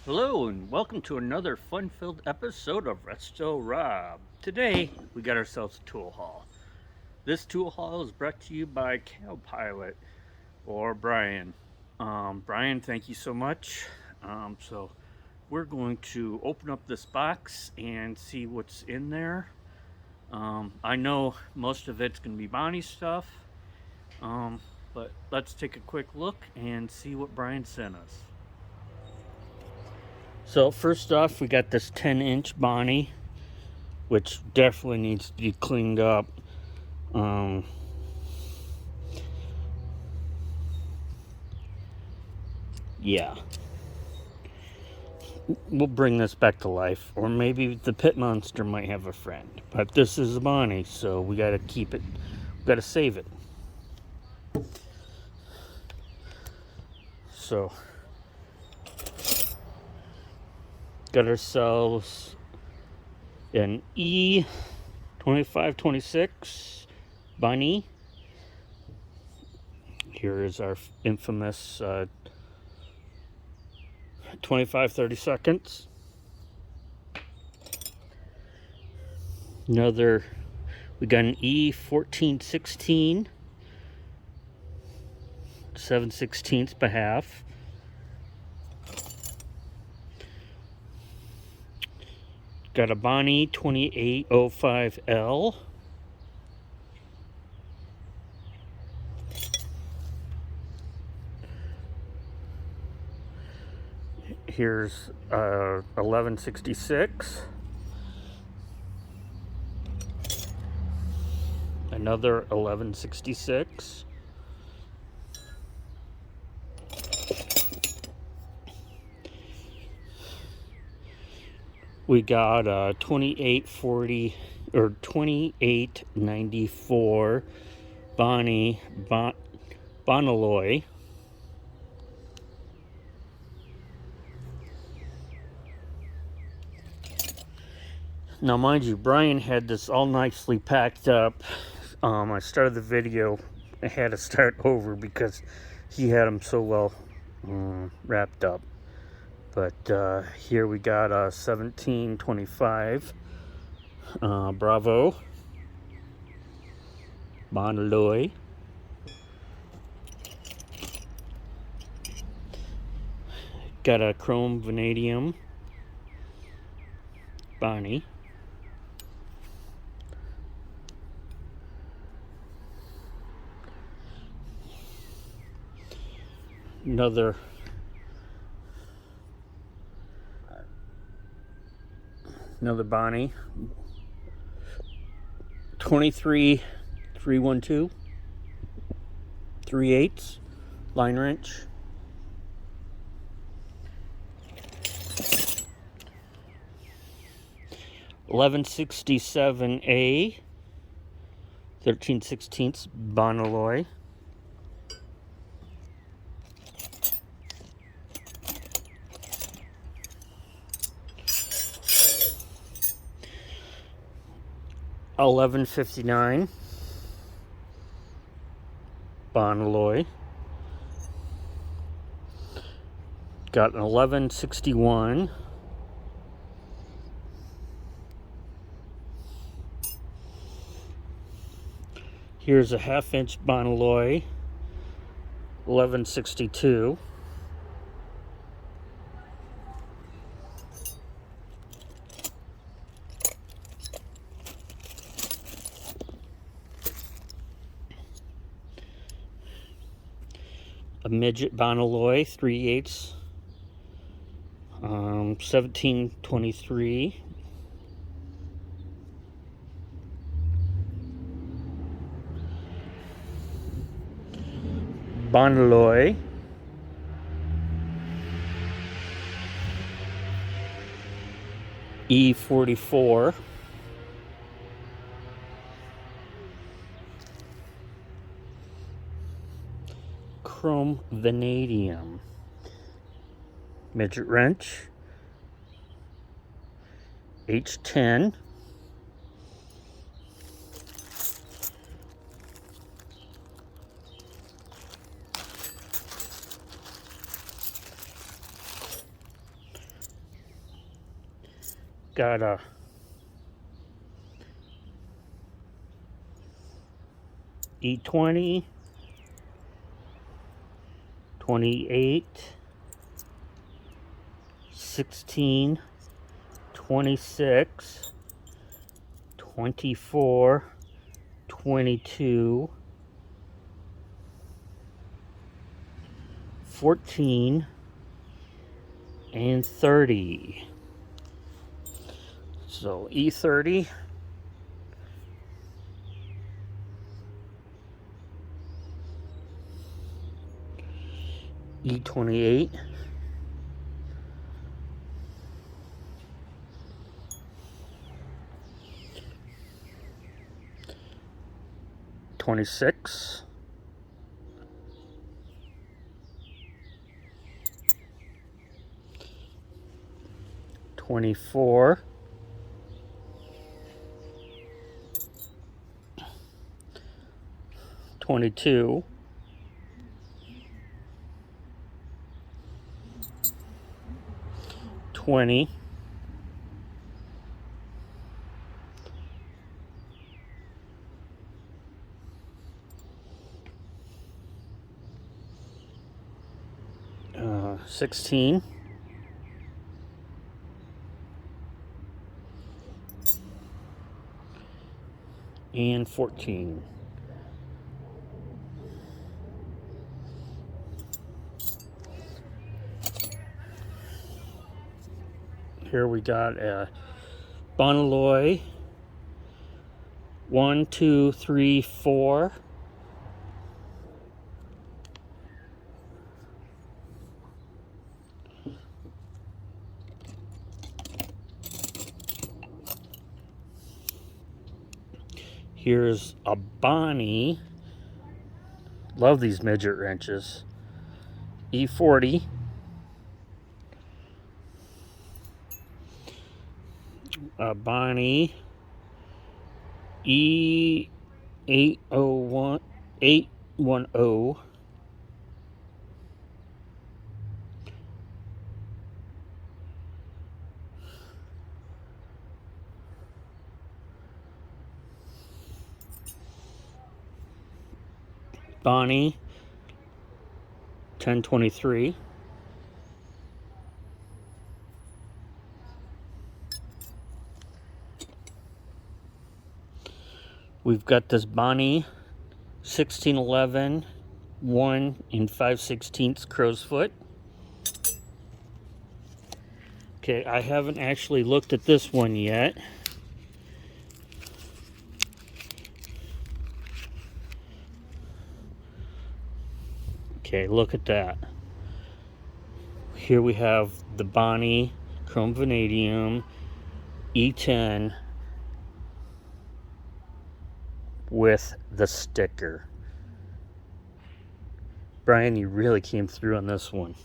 Hello and welcome to another fun-filled episode of Resto-Rob. Today we got ourselves a tool haul. This tool haul is brought to you by Cow Pilot or Bryan. Bryan, thank you so much. So we're going to open up this box and see what's in there. I know most of it's going to be Bonney stuff, but let's take a quick look and see what Bryan sent us. So first off, we got this 10-inch Bonney, which definitely needs to be cleaned up. Yeah. We'll bring this back to life. Or maybe the pit monster might have a friend. But this is a Bonney, so we gotta keep it. We gotta save it. So, got ourselves an E2526 Bonney. Here is our infamous 25-30 seconds. Another, we got an E1416, 7/16 by half. Got a Bonney 2805L. Here's 1166. Another 1166. We got a 2840 or 2894 Bonney Bonnelloy. Now, mind you, Bryan had this all nicely packed up. I started the video, I had to start over because he had them so well wrapped up. But here we got a 1725 Bravo Bonnelloy. Got a chrome vanadium Bonney. Another Bonney 23312 3/8 line wrench. $11.67A 13/16 Bonnelloy. $11.59 Bonnelloy. Got an 1161. Here's a 1/2-inch Bonnelloy, 1162. A midget Bonnelloy, 3/8, 1723. Bonnelloy. E44. Chrome vanadium. Midget wrench. H10. got a E20, 28, 16, 26, 24, 22, 14, and 30. So E30, E28, '26, 24, 22, 20, 16, and 14. Here we got a Bonney 1, 2, 3, 4. Here's a Bonney. Love these midget wrenches. E40. A Bonney E801 810. Bonney 1023. We've got this Bonney 1611 1 5/16 crow's foot. Okay, I haven't actually looked at this one yet. Okay, look at that. Here we have the Bonney Chrome Vanadium E10 with the sticker. Bryan, you really came through on this one.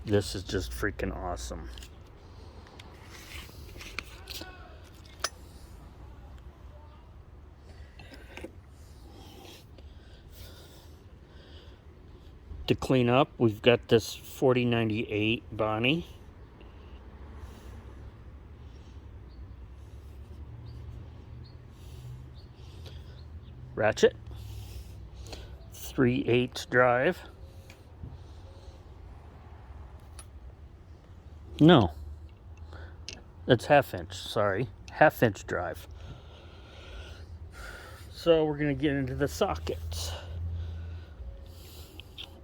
This is just freaking awesome. To clean up, we've got this 4098 Bonney. Ratchet. 3/8 drive. No. That's 1/2 inch, sorry. 1/2 inch drive. So we're going to get into the sockets.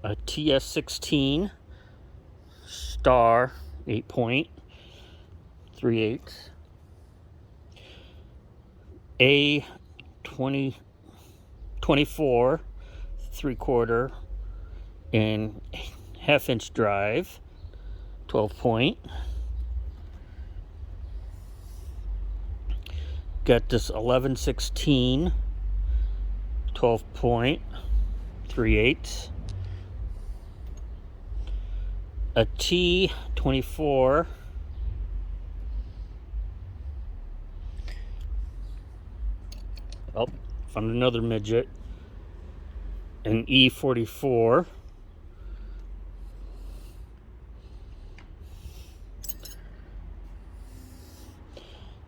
A TS16 star 8-point 3/8, A 24 3/4 and 1/2 inch drive 12-point. Got this 1116 12-point 3/8. A T24 oh, found another midget. An E44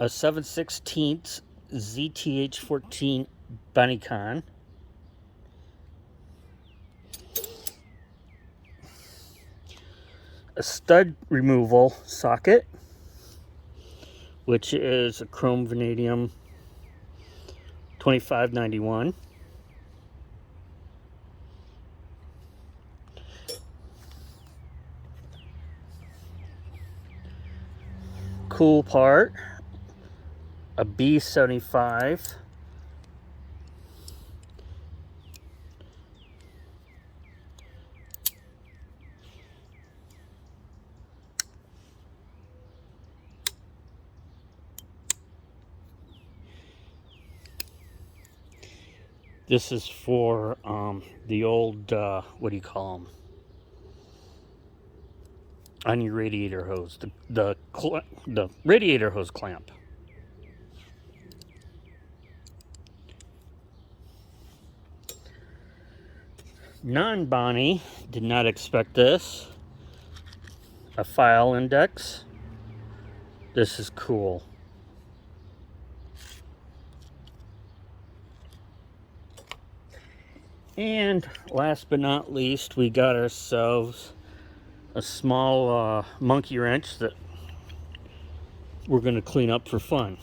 A 7/16 ZTH14 Bonney, a stud removal socket, which is a chrome vanadium 2591. Cool part, a B75. This is for the old, what do you call them? On your radiator hose, the radiator hose clamp. Non-Bonney did not expect this. A file index. This is cool. And last but not least, we got ourselves a small monkey wrench that we're going to clean up for fun.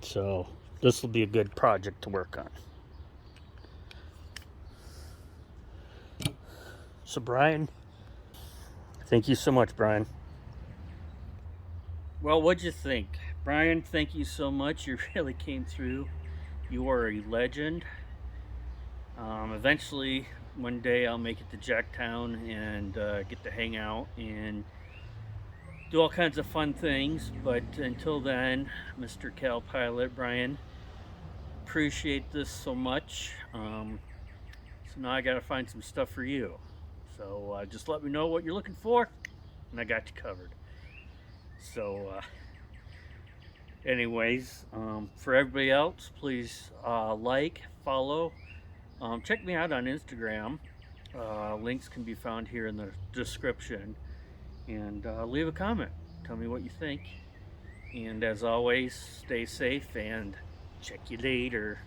So this will be a good project to work on. So Bryan, thank you so much, Bryan. Well, what'd you think? Bryan, thank you so much. You really came through. You are a legend. Eventually, one day I'll make it to Jacktown and get to hang out and do all kinds of fun things. But until then, Mr. Cal Pilot, Bryan, appreciate this so much. So now I gotta find some stuff for you. So just let me know what you're looking for, and I got you covered. So anyways, for everybody else, please like, follow, check me out on Instagram. Links can be found here in the description, and leave a comment. Tell me what you think, and as always, stay safe and check you later.